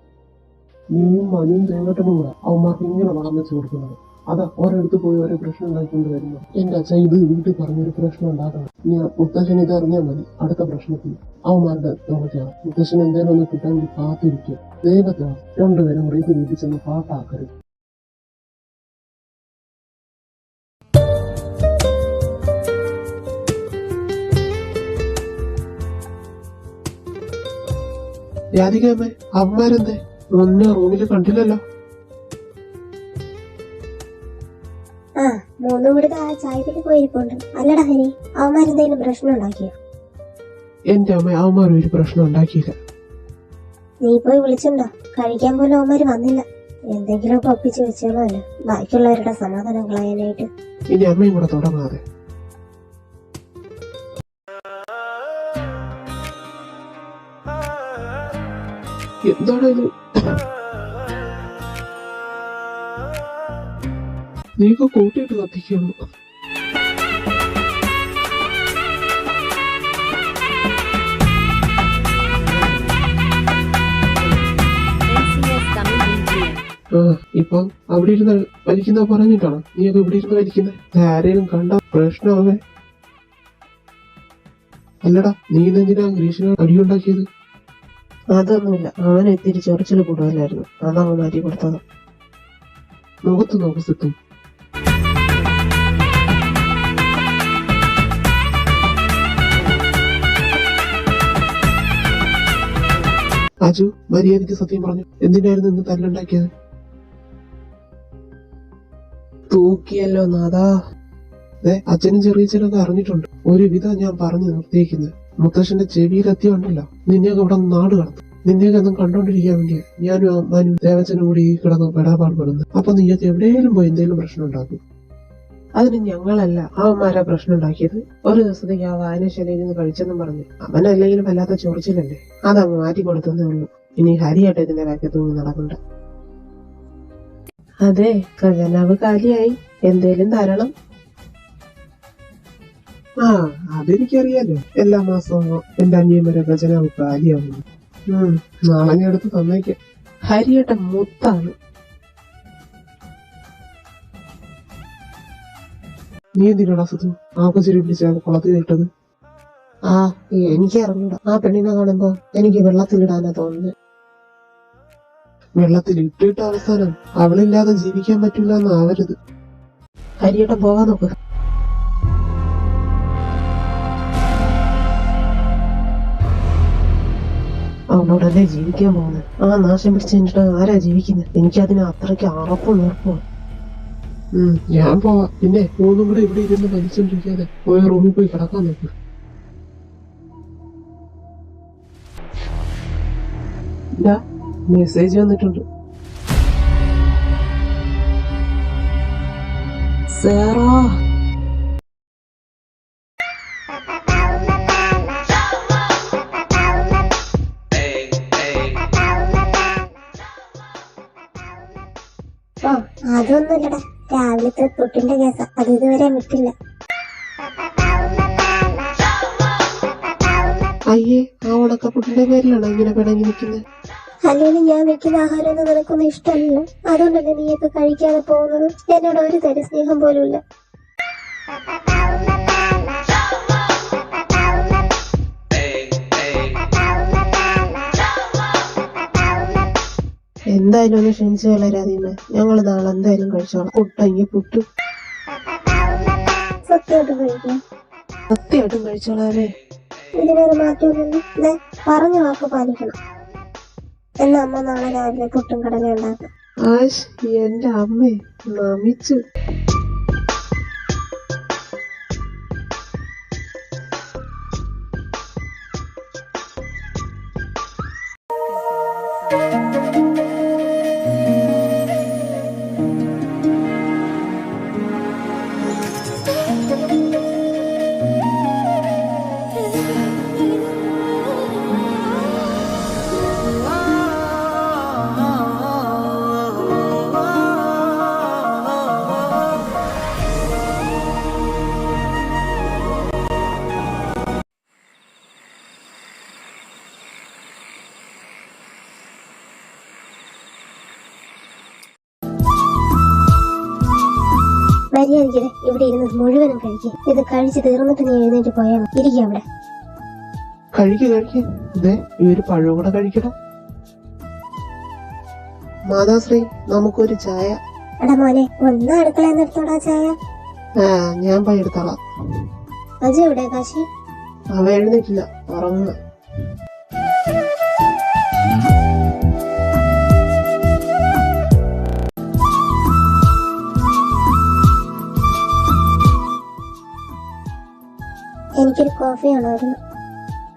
നീയും മനുവും ദേവട്ടനും കൂടെ അവന്മാർക്ക് ഇങ്ങനെ വളം വെച്ച് കൊടുക്കുന്നത്. അതാ ഓരോരുത്ത് പോയി ഓരോ പ്രശ്നം ഉണ്ടാക്കിക്കൊണ്ട് വരുന്നു. എന്റെ അച്ഛൻ ഇത് വീട്ടിൽ പറഞ്ഞൊരു പ്രശ്നം ഉണ്ടാക്കണം. ഞാൻ മുത്തശ്ശൻ ഇത് അറിഞ്ഞാൽ മതി. അടുത്ത പ്രശ്നത്തിൽ അവന്മാരുടെ നോക്കിയാണ് മുത്തശ്ശൻ എന്തേലും ഒന്ന് കിട്ടാൻ വേണ്ടി കാത്തിരിക്കുക. ദൈവത്തെ രണ്ടുപേരും കൂടി ഇത് വീട്ടിൽ ചെന്ന് പാട്ടാക്കരുത്. രാധികമ്മേ, അവന്മാരെന്തേ? ഒന്നെ റൂമിൽ കണ്ടില്ലല്ലോ. ആ, മൂന്നും കൂടി ചായപ്പിട്ട് പോയിരിപ്പുണ്ട്. അല്ലടാ ഹരി, അവന്മാരെന്തെങ്കിലും പ്രശ്നം ഉണ്ടാക്കിയോ? എന്റെ അമ്മ അവന്മാർ ഒരു പ്രശ്നം ഉണ്ടാക്കിയില്ല. നീ പോയി വിളിച്ചിട്ടുണ്ടോ? കഴിക്കാൻ പോലും അവന്മാര് വന്നില്ല. എന്തെങ്കിലുമൊക്കെ ഒപ്പിച്ച് വെച്ചോളൂല്ലോ, ബാക്കിയുള്ളവരുടെ സമാധാനം കളയാനായിട്ട്. ഇനി അമ്മയും കൂടെ തുടങ്ങാതെ. എന്താണ് ഇത്? നീക്ക് കൂട്ടിയിട്ട് കത്തിക്കുന്നു. ഇപ്പം അവിടെ ഇരുന്ന് വലിക്കുന്ന പറഞ്ഞിട്ടാണ് നീയൊക്കെ ഇവിടെ ഇരുന്ന് വലിക്കുന്നത്? ആരെയും കണ്ട പ്രശ്നമാവേ. അല്ലടാ, നീ ഇതെന്തിനാ ഗ്രീഷിനെ അടിയുണ്ടാക്കിയത്? അതൊന്നുമില്ല, അവന് ഇത്തിരി ചൊറിച്ചിൽ കൂടുതലായിരുന്നു, അതവൻ മാറ്റി കൊടുത്തത്. മുഖത്ത് നോക്ക് സിത്തു. അജു, മര്യാദയ്ക്ക് സത്യം പറഞ്ഞു. എന്തിനായിരുന്നു ഇന്ന് തല്ലുണ്ടാക്കിയത്? തൂക്കിയല്ലോ നാദാ. അച്ഛനും ചെറിയച്ഛനൊക്കെ അറിഞ്ഞിട്ടുണ്ട്. ഒരുവിധം ഞാൻ പറഞ്ഞു നിർത്തിയേക്കുന്നത്. മുത്തശ്ശന്റെ ചെവിയിലെത്തിയ ഉണ്ടല്ലോ, നിന്നെയൊക്കെ ഇവിടെ നാട് കടത്തും. നിന്നെയൊക്കെ ഒന്നും കണ്ടോണ്ടിരിക്കാൻ വേണ്ടിയാ ഞാനും അമ്മാനും ദേവച്ചനും കൂടി ഈ കിടന്ന് പെടാപാടുപെടുന്നത്. അപ്പൊ നീയൊക്കെ എവിടെയെങ്കിലും പോയി എന്തെങ്കിലും പ്രശ്നം ഉണ്ടാക്കും. അതിന് ഞങ്ങളല്ല അവന്മാരാ പ്രശ്നം ഉണ്ടാക്കിയത്. ഒരു ദിവസത്തേക്ക് ആ വായനശാലയിൽ നിന്ന് കഴിച്ചെന്നും പറഞ്ഞു. അവനല്ലെങ്കിലും വല്ലാത്ത ചൊറിച്ചിലല്ലേ, അതങ്ങ് മാറ്റി കൊടുത്തതേ ഉള്ളൂ. ഇനി ഹരിയായിട്ട് ഇതിന്റെ ബാക്കി തൂങ്ങി നടക്കണ്ട. അതെ, ഖജനാവ് കാലിയായി, എന്തേലും തരണം. അതെനിക്കറിയാലോ. എല്ലാ മാസവും എന്റെ അനിയൻ വരെ ഖജനാവ് കാലിയാവുന്നു. നാളെ ഞാൻ എടുത്ത് തന്നേക്കാം. ഹരിയേട്ടൻ മുത്താണ്. നീ എന്തിനാടാ സുധു ആകച്ചിരി പിടിച്ച കുളത്തിൽ ഇട്ടത്? എനിക്ക് അറിഞ്ഞൂടാ, ആ പെണ്ണിനെ കാണുമ്പോ എനിക്ക് വെള്ളത്തിലിടാനാ തോന്നുന്നത്. വെള്ളത്തിൽ ഇട്ടിട്ട് അവസാനം അവളില്ലാതെ ജീവിക്കാൻ പറ്റില്ല എന്നാവരുത്. ഹരിയേട്ടൻ പോകാൻ നോക്ക്. അവളോടല്ലേ ജീവിക്കാൻ പോകുന്നത്. ആ നാശം പിടിച്ചു കഴിഞ്ഞിട്ട് ആരാ ജീവിക്കുന്നത്? എനിക്കതിന് അത്രയ്ക്ക് അറപ്പും നിർപ്പും. ഞാൻ പോവാ. പിന്നെ മൂന്നും കൂടെ ഇവിടെ ഇരുന്ന് വലിച്ചോണ്ടിരിക്കാതെ പോയ റൂമിൽ പോയി കിടക്കാൻ നോക്ക്. മെസ്സേജ് വന്നിട്ടുണ്ട്. സാറാ, അതൊന്നുമില്ലടാ, രാവിലത്തെ പുട്ടിന്റെ കേസാ, അത് ഇതുവരെ വിട്ടില്ല. അയ്യേ, ആ ഉണക്കപ്പുട്ടിന്റെ പേരിലാണോ ഇങ്ങനെ പിണങ്ങി നിൽക്കുന്നത്? അല്ലെങ്കിൽ ഞാൻ വെക്കുന്ന ആഹാരമൊന്നും നിനക്കൊന്നും ഇഷ്ടമല്ല, അതുകൊണ്ടല്ലേ നീയൊക്കെ കഴിക്കാതെ പോകുന്നത്. എന്നോട് ഒരു തരി സ്നേഹം പോലും ഇല്ല. എന്തായാലും ഒന്ന് ക്ഷണിച്ചു വളരാതീമ. ഞങ്ങള് നാളെ എന്തായാലും കഴിച്ചോളാം. പുട്ടെങ്കിൽ പുട്ടും. സത്യമായിട്ടും കഴിക്കാം. സത്യമായിട്ടും കഴിച്ചോളാവേ. ഇതിനൊരു മാറ്റമൊന്നുമില്ല. പറഞ്ഞ വാക്ക് പാലിക്കണം. എന്നാ അമ്മ നാളെ രാവിലെ പുട്ടും കടല ഉണ്ടാക്കാം. ആശ്, എന്റെ അമ്മേ നമിച്ചു. മര്യാദയ്ക്ക് ഇവിടെ ഇരുന്ന് മുഴുവനും കഴിക്കുക. ഇത് കഴിച്ച് തീർന്നിട്ട് നീ എഴുന്നേറ്റ് പോയാൽ മതി. ഇരിക്കുക അവിടെ. കഴിക്ക്. ഇതേ ഈ ഒരു പഴവും കൂടെ കഴിക്കണം. മാതാശ്രീ, നമുക്കൊരു ചായ. എടാ മോനെ, ഒന്ന് അടുക്കളയിൽ നിന്ന് എടുത്തോടാ ചായ. ഞാൻ പോയി എടുത്തോളാം. അജു എവിടെ കാശി? അവ എഴുന്നേറ്റില്ല, ഉറങ്ങുക. എനിക്കൊരു കോഫി വേണമായിരുന്നു.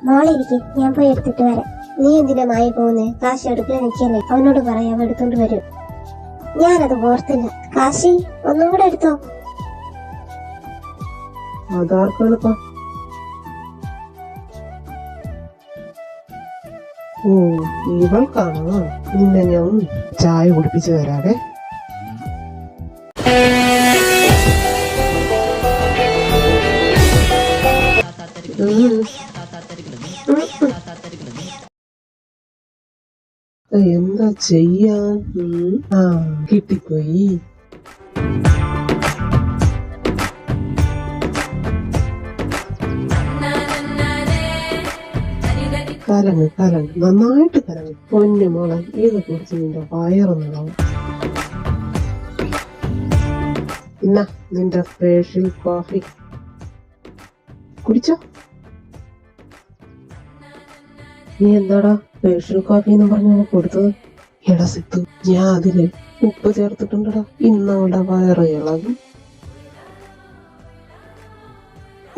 മോളെ ഇരിക്കും, ഞാൻ പോയി എടുത്തിട്ട് വരാം. നീ എന്തിനാ മായി പോകുന്നേ? കാശി അടുക്കള നിൽക്കല്ലേ, അവനോട് പറയാം, എടുത്തോണ്ട് വരും. ഞാനത് ഓർത്തില്ല. കാശി, ഒന്നും കൂടെ എടുത്തോ. അതാർക്കെളുപ്പ. ഇവൾക്കാണോ? നിന്നെ ഞാൻ ചായ കുടിപ്പിച്ചു തരാവേ. എന്താ ചെയ്യാൻ? ആ കിട്ടിപ്പോയി. കലങ്ങ് കലങ്ങ്, നന്നായിട്ട് കലങ്ങ്. പൊന്നു മോളെ, ഇത് കുടിച്ച് നിന്റെ വയറൊന്നാവും. എന്നാ നിന്റെ സ്പെഷ്യൽ കോഫി കുടിച്ചോ. നീ എന്താടാ സ്പെഷ്യൽ കോഫി എന്ന് പറഞ്ഞ കൊടുത്തത്? എടാ സിത്തു, ഞാൻ അതില് ഉപ്പ് ചേർത്തിട്ടുണ്ടടാ. ഇന്നവിടെ വയറ് ഇളകും.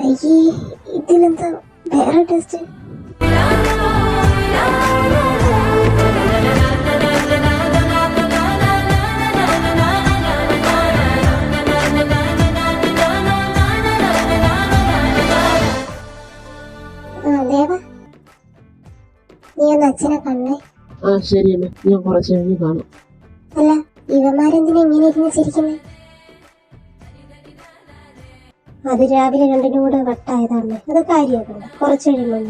അയ്യേ, ഇതിലെന്താ വേറെ ടേസ്റ്റ്? ദേവാ, നീ ഒന്ന് അച്ഛനെ കണ്ണേ. ആ ശരിയല്ലേ, ഞാൻ കുറച്ച് കഴിഞ്ഞ് കാണാം. അല്ല, ഇവന്മാരെന്തിനാ ഇങ്ങനെ ഇരുന്ന് ചിരിക്കുന്നേ? അത് രാവിലെ രണ്ടിനും കൂടെ വട്ടായതാണല്ലേ, അത് കാര്യമാക്കണ്ട. കുറച്ച് കഴിയുമ്പോൾ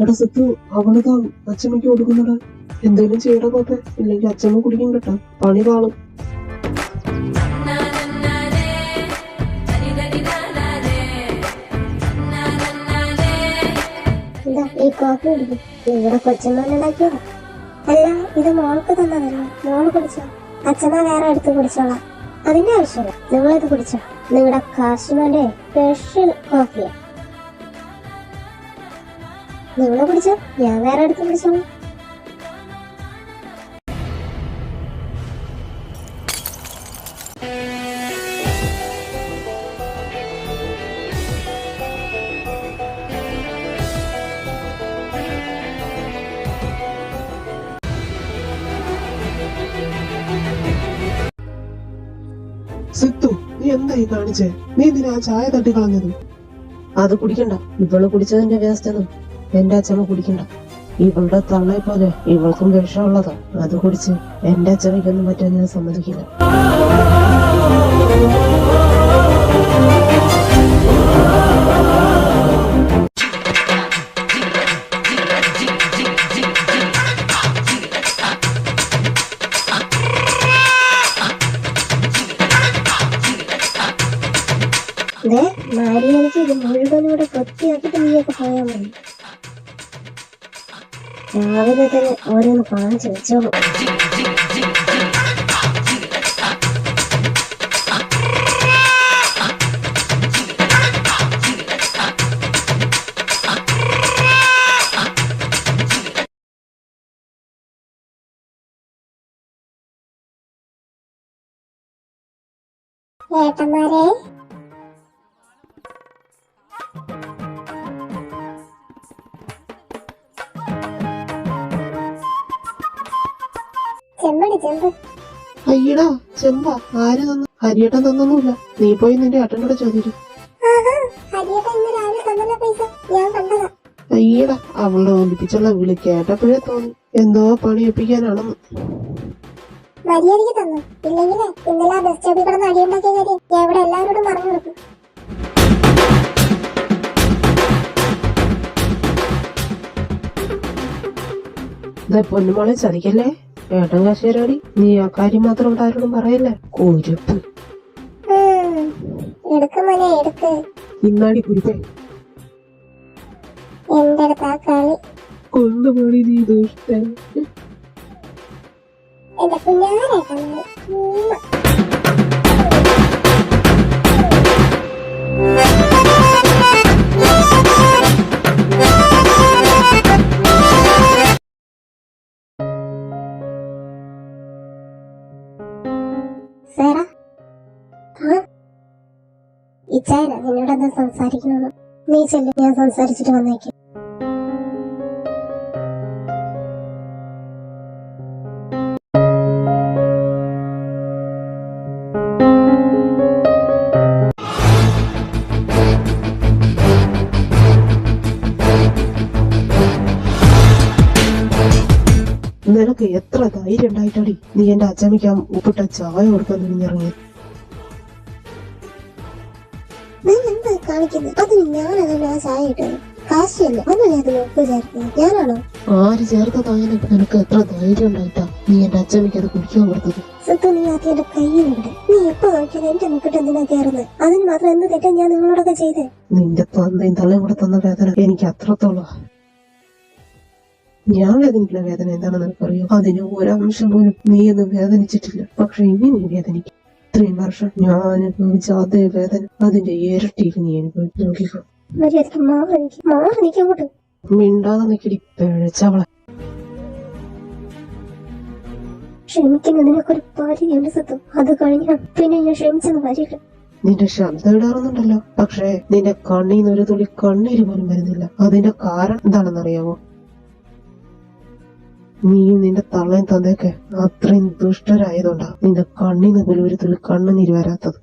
എടാ സിത്തു, അവളിതാ അച്ഛമ്മയ്ക്ക് കൊടുക്കുന്നടാ. എന്തേലും ചെയ്യടാ കോപ്പെ, ഇല്ലെങ്കിൽ അച്ഛമ്മ കുടിക്കും കേട്ടോ, പണി കാണും. ഈ കോഫി കുടിക്കും. ഇവിടെ കൊച്ചമ്മണ്ടാക്കിയതാ. അല്ല, ഇത് മോൾക്ക് തന്നതല്ലേ, മോള് കുടിച്ചോ. അച്ഛമ്മ വേറെ എടുത്ത് കുടിച്ചോളാം, അതിന്റെ ആവശ്യമില്ല. നിങ്ങളിത് കുടിച്ചോ, നിങ്ങളുടെ കാശുമാന്റെ സ്പെഷ്യൽ കോഫിയാ. നിങ്ങള് കുടിച്ചോ, ഞാൻ വേറെ എടുത്ത് കുടിച്ചോളാം. സിത്തു, നീ എന്തായി കാണിച്ചേ? നീ ഇതിനാ ചായ തട്ടി കളഞ്ഞത്? അത് കുടിക്കണ്ട, ഇവള് കുടിച്ചതിന്റെ വേസ്റ്റ് ഒന്നും എന്റെ അച്ഛമ്മ കുടിക്കണ്ട. ഇവളുടെ തള്ളയെ പോലെ ഇവൾക്കും വിഷമുള്ളതാ. അത് കുടിച്ച് എന്റെ അച്ഛമ്മയ്ക്കൊന്നും പറ്റാൻ ഞാൻ സമ്മതിക്കില്ല. മാരിയടിച്ച് ഇത് മുഴുവനും കൂടെ വൃത്തിയാക്കിട്ട് നീയൊക്കെ പോയാൽ മതി. രാവിലെ തന്നെ ഓരോന്ന് കാണിച്ചു വെച്ചോളൂ. ഏട്ടന്മാരെ, ചെമ്പടി ചെമ്പ്. അയ്യടാ ചെമ്പാ, ആര് തന്നു? ഹരിയേട്ടൻ തന്നൊന്നുമില്ല. നീ പോയി നിന്റെ ഏട്ടനോട് ചോദിച്ചു. ഹരിയേട്ട ഇന്ന് രാവിലെ തന്നല്ലോ പൈസ, ഞാൻ കണ്ടതാ. അയ്യടാ, അവളുടെ ഒലിപ്പിച്ചുള്ള വിളി കേട്ടപ്പോഴേ തോന്നി എന്തോ പണിയൊപ്പിക്കാനാണെന്ന്. മര്യാദയ്ക്ക് തന്നു, ഇല്ലെങ്കിലേ ഇന്നലെ ബസ് സ്റ്റോപ്പിൽ കിടന്ന് അടിയുണ്ടാക്കിയ കാര്യം ഞാൻ ഇവിടെ എല്ലാവരോടും പറഞ്ഞു കൊടുക്കും. പൊന്നുമോളെ ചതിക്കല്ലേ, ഏട്ടൻ കാശേരാടി. നീ ആ കാര്യം മാത്രം ഇവിടെ ആരോടും പറയല്ലേ. കുരുപ്പ് എടുക്ക് മോനെ എടുക്ക്. ഇന്നാടി കുരുപ്പേ, എന്റെ അടുത്ത് ആ കളി കൊണ്ടുപോടി. നീ ദുഷ്ടൻ. എന്റെ കുഞ്ഞാരേട്ടന്മാര്. സേറാ, ഇച്ചായന നിന്നോടെന്താ സംസാരിക്കണമെന്ന്. നീ ചെല്ലു, ഞാൻ സംസാരിച്ചിട്ട് വന്നേക്കും. നിനക്ക് എത്ര ധൈര്യം ഉണ്ടായിട്ടാടി നീ എന്റെ അച്ഛമ്മയ്ക്ക് ഉപ്പിട്ട ചായ കൊടുക്കാൻ തുനിഞ്ഞിറങ്ങി? നീ എന്താ കാണിക്കുന്നത്? അതിന് ഞാനതല്ല ആ ചായ ഇട്ടത്. കാശിയല്ലേ അതല്ലേ അതിന് ഉപ്പ് ചേർത്തത്? ഞാനാണോ? ആര് ചേർത്തതായാലും നിനക്ക് എത്ര ധൈര്യം ഉണ്ടായിട്ടാ നീ എന്റെ അച്ഛമ്മയ്ക്ക് അത് കുടിക്കാൻ കൊടുത്തത്? സത്തു, നീ ആദ്യം എന്റെ കയ്യിലിവിടെ. നീ എപ്പോ നോക്കിയാലും എന്റെ മുക്കിട്ട് എന്തിനാ കയറുന്നത്? അതിന് മാത്രം എന്ത് തെറ്റാ ഞാൻ നിങ്ങളോടൊക്കെ ചെയ്തേ? നിന്റെ തന്തയും തള്ളയും കൂടെ തന്ന വേദന എനിക്ക് അത്രത്തോളം. ഞാൻ വേദനിക്കുന്ന വേദന എന്താണെന്ന് എനിക്കറിയാം. അതിന് ഒരംശം പോലും നീ ഒന്നും വേദനിച്ചിട്ടില്ല. പക്ഷെ ഇനി നീ വേദനിക്കും. ഇത്രയും വർഷം ഞാൻ അനുഭവിച്ച അതേ വേദന അതിന്റെ ഇരട്ടിയിൽ നീ അനുഭവിച്ചു നോക്കിക്കോ. മര്യാദക്ക് മാറി നിൽക്കും അങ്ങോട്ട്. മിണ്ടാതെ നിക്കടി പിഴച്ചവളെ. ക്ഷമിക്കുന്നതിനൊക്കെ ഒരു പരിധിയുണ്ട് സത്തു. അത് കഴിഞ്ഞാൽ പിന്നെ ഞാൻ ക്ഷമിച്ചെന്ന് വരില്ല. നിന്റെ ശബ്ദം ഇടാറുന്നുണ്ടല്ലോ, പക്ഷേ നിന്റെ കണ്ണീന്ന് ഒരു തുള്ളി കണ്ണീര് പോലും വരുന്നില്ല. അതിന്റെ കാരണം എന്താണെന്നറിയാമോ? നീയും നിന്റെ തള്ളയും തന്തയൊക്കെ അത്രയും ദുഷ്ടരായതുകൊണ്ടാ നിന്റെ കണ്ണീന്ന് പോലും ഒരു തുള്ളി കണ്ണുനീര് വരാത്തത്.